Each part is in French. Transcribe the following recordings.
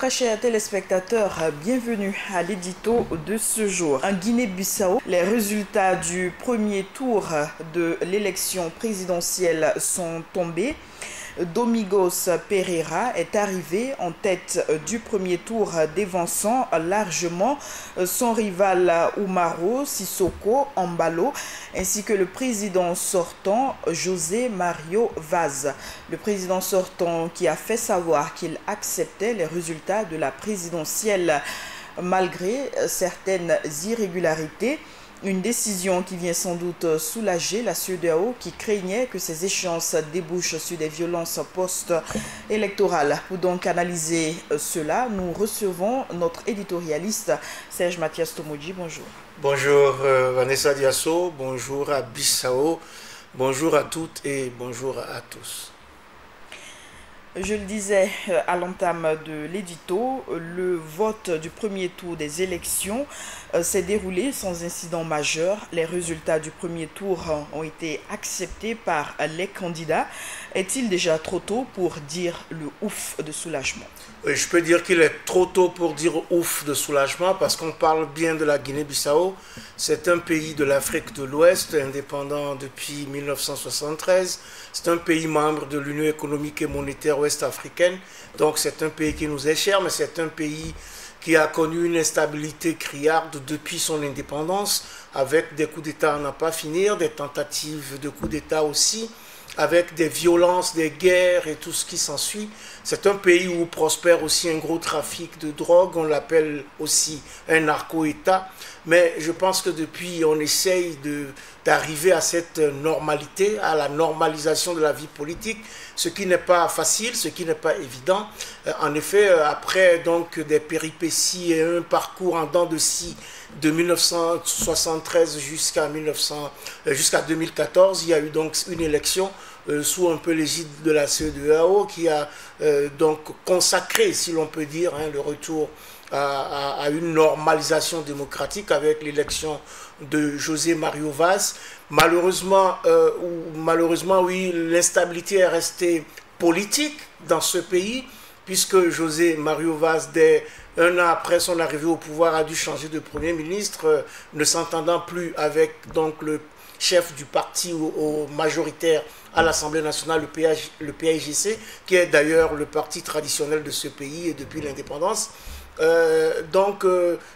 Très chers téléspectateurs, bienvenue à l'édito de ce jour. En Guinée-Bissau, les résultats du premier tour de l'élection présidentielle sont tombés. Domingos Pereira est arrivé en tête du premier tour, dévançant largement son rival Umaro Sissoko Embalo ainsi que le président sortant José Mario Vaz. Le président sortant qui a fait savoir qu'il acceptait les résultats de la présidentielle malgré certaines irrégularités. Une décision qui vient sans doute soulager la CEDEAO qui craignait que ces échéances débouchent sur des violences post-électorales. Pour donc analyser cela, nous recevons notre éditorialiste Serge Mathias Tomodji. Bonjour. Bonjour Vanessa Diasso, bonjour à Bissau, bonjour à toutes et bonjour à tous. Je le disais à l'entame de l'édito, le vote du premier tour des élections s'est déroulé sans incident majeur. Les résultats du premier tour ont été acceptés par les candidats. Est-il déjà trop tôt pour dire le ouf de soulagement? Oui, je peux dire qu'il est trop tôt pour dire ouf de soulagement parce qu'on parle bien de la Guinée-Bissau. C'est un pays de l'Afrique de l'Ouest, indépendant depuis 1973. C'est un pays membre de l'Union économique et monétaire ouest-africaine. Donc c'est un pays qui nous est cher, mais c'est un pays qui a connu une instabilité criarde depuis son indépendance, avec des coups d'État à n'en pas finir, des tentatives de coups d'État aussi, avec des violences, des guerres et tout ce qui s'ensuit. C'est un pays où prospère aussi un gros trafic de drogue, on l'appelle aussi un narco-État. Mais je pense que depuis, on essaye d'arriver à cette normalité, à la normalisation de la vie politique, ce qui n'est pas facile, ce qui n'est pas évident. En effet, après donc des péripéties et un parcours en dents de scie de 1973 jusqu'à 2014, il y a eu donc une élection sous un peu l'égide de la CEDEAO qui a donc consacré, si l'on peut dire, le retour à une normalisation démocratique avec l'élection de José Mario Vaz. Malheureusement, oui, l'instabilité est restée politique dans ce pays, puisque José Mario Vaz, dès un an après son arrivée au pouvoir, a dû changer de Premier ministre, ne s'entendant plus avec donc, le chef du parti majoritaire à l'Assemblée nationale, le PAIGC, qui est d'ailleurs le parti traditionnel de ce pays et depuis l'indépendance.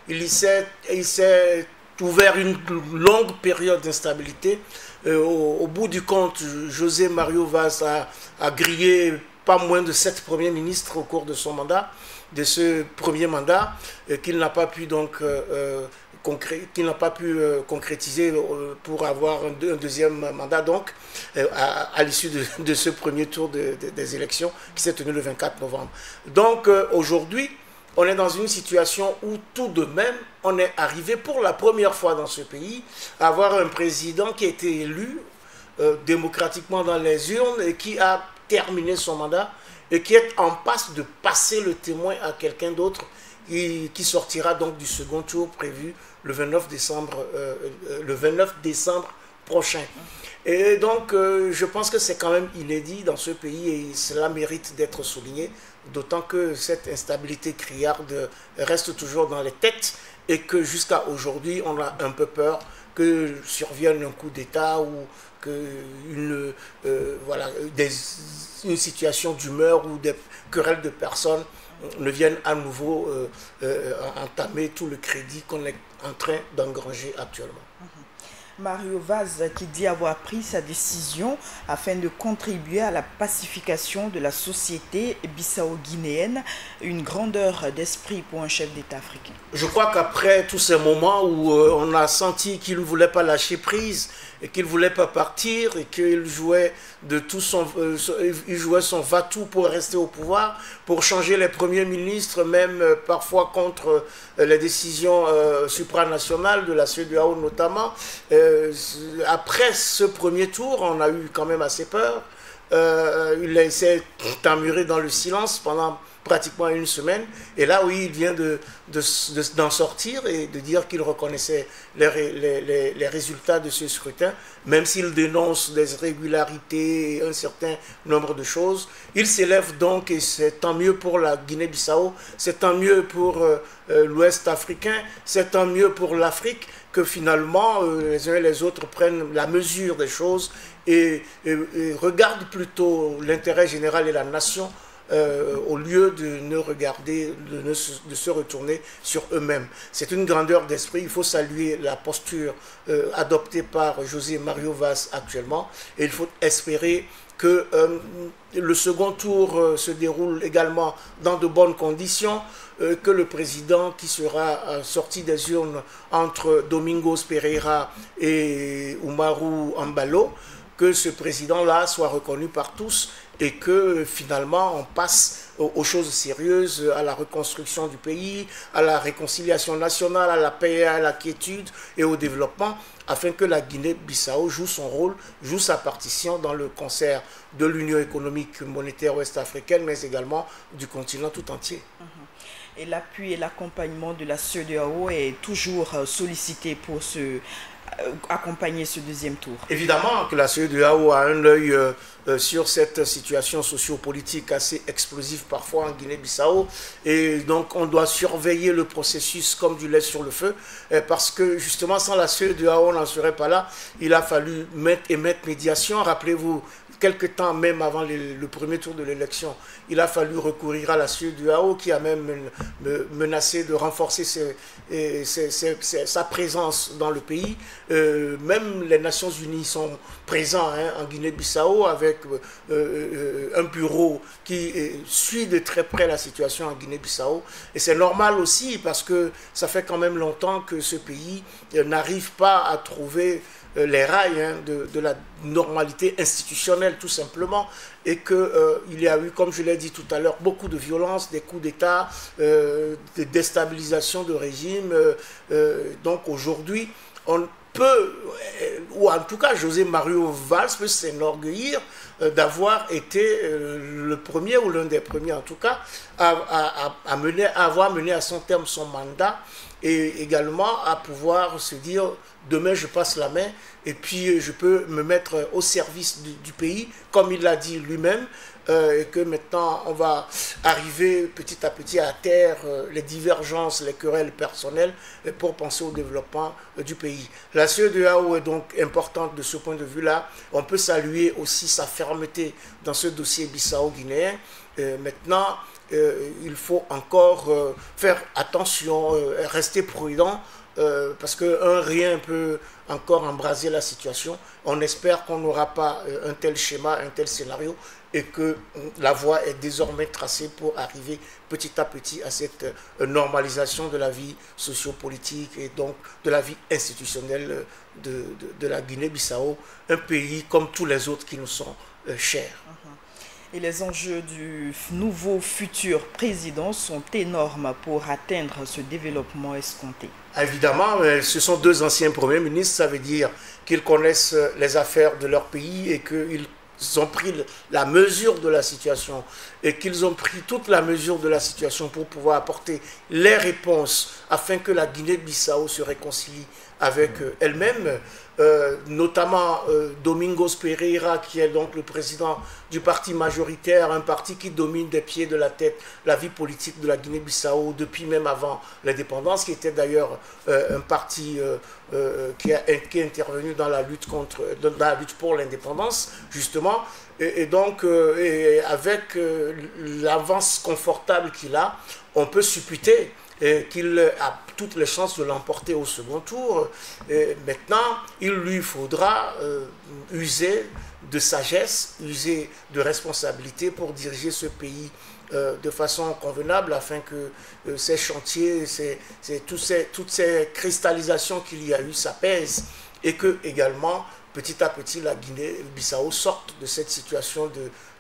Il s'est ouvert une longue période d'instabilité. Au bout du compte, José Mario Vaz a grillé pas moins de 7 premiers ministres au cours de son mandat, de ce premier mandat, qu'il n'a pas pu donc concrétiser pour avoir un deuxième mandat donc à l'issue de ce premier tour des élections qui s'est tenu le 24 novembre. Donc aujourd'hui, on est dans une situation où tout de même, on est arrivé pour la première fois dans ce pays à avoir un président qui a été élu démocratiquement dans les urnes et qui a terminé son mandat et qui est en passe de passer le témoin à quelqu'un d'autre qui sortira donc du second tour prévu le 29 décembre prochain. Et donc, je pense que c'est quand même inédit dans ce pays et cela mérite d'être souligné, d'autant que cette instabilité criarde reste toujours dans les têtes et que jusqu'à aujourd'hui, on a un peu peur que survienne un coup d'État ou qu'une une situation d'humeur ou des querelles de personnes ne viennent à nouveau entamer tout le crédit qu'on est en train d'engranger actuellement. Mario Vaz qui dit avoir pris sa décision afin de contribuer à la pacification de la société bissau-guinéenne, une grandeur d'esprit pour un chef d'État africain. Je crois qu'après tous ces moments où on a senti qu'il ne voulait pas lâcher prise et qu'il ne voulait pas partir et qu'il jouait il jouait son va-tout pour rester au pouvoir, pour changer les premiers ministres, même parfois contre les décisions supranationales de la CEDEAO notamment. Après ce premier tour, on a eu quand même assez peur. Il s'est emmuré dans le silence pendant pratiquement une semaine. Et là, oui, il vient d'en sortir et de dire qu'il reconnaissait les résultats de ce scrutin, même s'il dénonce des irrégularités et un certain nombre de choses. Il s'élève donc, et c'est tant mieux pour la Guinée-Bissau, c'est tant mieux pour l'Ouest africain, c'est tant mieux pour l'Afrique, que finalement les uns et les autres prennent la mesure des choses et regardent plutôt l'intérêt général et la nation au lieu de ne regarder, de se retourner sur eux-mêmes. C'est une grandeur d'esprit. Il faut saluer la posture adoptée par José Mario Vaz actuellement, et il faut espérer que le second tour se déroule également dans de bonnes conditions, que le président qui sera sorti des urnes entre Domingos Pereira et Umaru Ambalo, que ce président-là soit reconnu par tous et que finalement on passe aux choses sérieuses, à la reconstruction du pays, à la réconciliation nationale, à la paix, à la quiétude et au développement, afin que la Guinée-Bissau joue son rôle, joue sa partition dans le concert de l'Union économique monétaire ouest-africaine, mais également du continent tout entier. Et l'appui et l'accompagnement de la CEDEAO est toujours sollicité pour accompagner ce deuxième tour. Évidemment que la CEDEAO a un œil sur cette situation sociopolitique assez explosive parfois en Guinée-Bissau, et donc on doit surveiller le processus comme du lait sur le feu, parce que justement sans la CEDEAO on n'en serait pas là. Il a fallu émettre médiation. Rappelez-vous, quelque temps même avant le premier tour de l'élection, il a fallu recourir à la CEDEAO, qui a même menacé de renforcer sa présence dans le pays. Même les Nations Unies sont présents en Guinée-Bissau avec un bureau qui suit de très près la situation en Guinée-Bissau. Et c'est normal aussi parce que ça fait quand même longtemps que ce pays n'arrive pas à trouver les rails de la normalité institutionnelle tout simplement, et qu'il y a eu, comme je l'ai dit tout à l'heure, beaucoup de violence, des coups d'État, des déstabilisations de régime. Donc aujourd'hui, on peut, ou en tout cas José Mario Vaz peut s'enorgueillir d'avoir été le premier, ou l'un des premiers en tout cas, à avoir mené à son terme son mandat, et également à pouvoir se dire demain je passe la main et puis je peux me mettre au service du pays, comme il l'a dit lui-même, et que maintenant on va arriver petit à petit à taire les divergences, les querelles personnelles pour penser au développement du pays. La CEDEAO est donc importante de ce point de vue-là. On peut saluer aussi sa fermeté dans ce dossier bissau-guinéen. Maintenant, il faut encore faire attention, rester prudent, parce qu'un rien peut encore embraser la situation. On espère qu'on n'aura pas un tel schéma, un tel scénario, et que la voie est désormais tracée pour arriver petit à petit à cette normalisation de la vie sociopolitique et donc de la vie institutionnelle de la Guinée-Bissau, un pays comme tous les autres qui nous sont chers. Et les enjeux du nouveau futur président sont énormes pour atteindre ce développement escompté. Évidemment, ce sont deux anciens premiers ministres, ça veut dire qu'ils connaissent les affaires de leur pays et qu'ils ont pris la mesure de la situation et qu'ils ont pris toute la mesure de la situation pour pouvoir apporter les réponses afin que la Guinée-Bissau se réconcilie avec elle-même. Notamment Domingos Pereira, qui est donc le président du parti majoritaire, un parti qui domine des pieds de la tête la vie politique de la Guinée-Bissau depuis même avant l'indépendance, qui était d'ailleurs un parti qui est intervenu dans la lutte pour l'indépendance, justement, et donc avec l'avance confortable qu'il a, on peut supputer qu'il a toutes les chances de l'emporter au second tour. Maintenant, il lui faudra user de sagesse, user de responsabilité pour diriger ce pays de façon convenable, afin que ces chantiers, toutes ces cristallisations qu'il y a eu s'apaisent, et que également, petit à petit, la Guinée-Bissau sorte de cette situation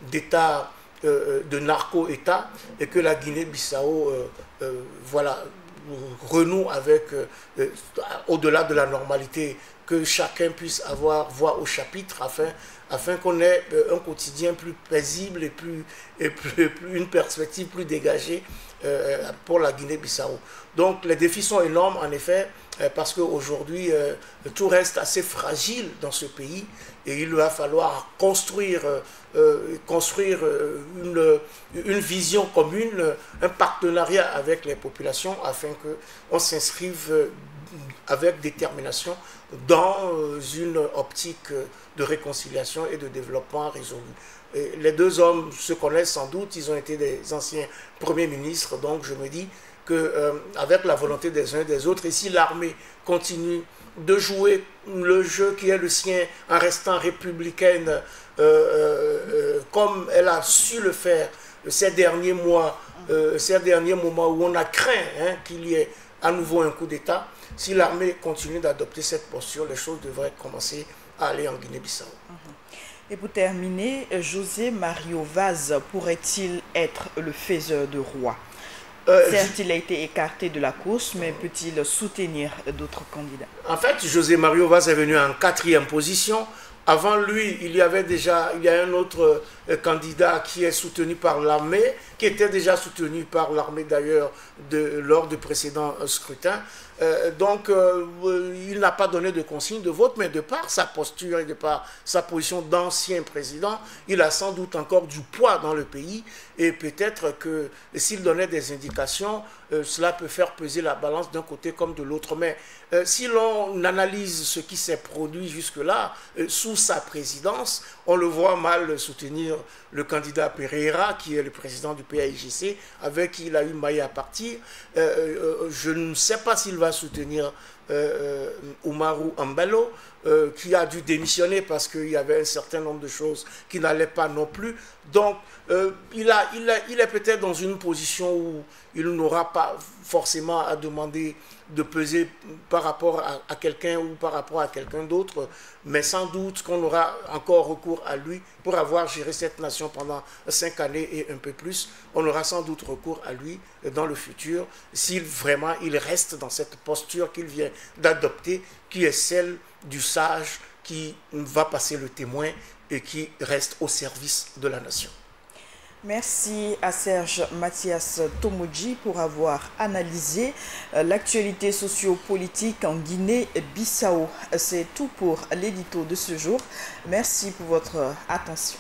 d'État, de narco-État, et que la Guinée-Bissau voilà, renoue avec, au-delà de la normalité, que chacun puisse avoir voix au chapitre afin qu'on ait un quotidien plus paisible et une perspective plus dégagée pour la Guinée-Bissau. Donc les défis sont énormes en effet, parce qu'aujourd'hui tout reste assez fragile dans ce pays et il va falloir construire une vision commune, un partenariat avec les populations afin qu'on s'inscrive avec détermination dans une optique de réconciliation et de développement résolu. Et les deux hommes se connaissent sans doute, ils ont été des anciens premiers ministres, donc je me dis qu'avec la volonté des uns et des autres, et si l'armée continue de jouer le jeu qui est le sien en restant républicaine comme elle a su le faire ces derniers mois, ces derniers moments où on a craint qu'il y ait à nouveau un coup d'État, si l'armée continue d'adopter cette posture, les choses devraient commencer à aller en Guinée-Bissau. Et pour terminer, José Mario Vaz pourrait-il être le faiseur de roi? Certes, il a été écarté de la course, mais peut-il soutenir d'autres candidats? En fait, José Mario Vaz est venu en 4e position. Avant lui, il y a un autre candidat qui est soutenu par l'armée, qui était déjà soutenu par l'armée d'ailleurs lors du précédent scrutin. Donc, il n'a pas donné de consigne de vote, mais de par sa posture et de par sa position d'ancien président, il a sans doute encore du poids dans le pays et peut-être que s'il donnait des indications, cela peut faire peser la balance d'un côté comme de l'autre. Mais si l'on analyse ce qui s'est produit jusque-là, sous sa présidence, on le voit mal soutenir le candidat Pereira, qui est le président du PAIGC, avec qui il a eu maille à partir. Je ne sais pas s'il va soutenir Umaru Ambalo, qui a dû démissionner parce qu'il y avait un certain nombre de choses qui n'allaient pas non plus. Donc, il est peut-être dans une position où il n'aura pas forcément à demander de peser par rapport à quelqu'un ou par rapport à quelqu'un d'autre, mais sans doute qu'on aura encore recours à lui pour avoir géré cette nation pendant 5 années et un peu plus. On aura sans doute recours à lui dans le futur, si vraiment il reste dans cette posture qu'il vient d'adopter, qui est celle du sage qui va passer le témoin et qui reste au service de la nation. Merci à Serge Mathias Tomodji pour avoir analysé l'actualité socio-politique en Guinée-Bissau. C'est tout pour l'édito de ce jour. Merci pour votre attention.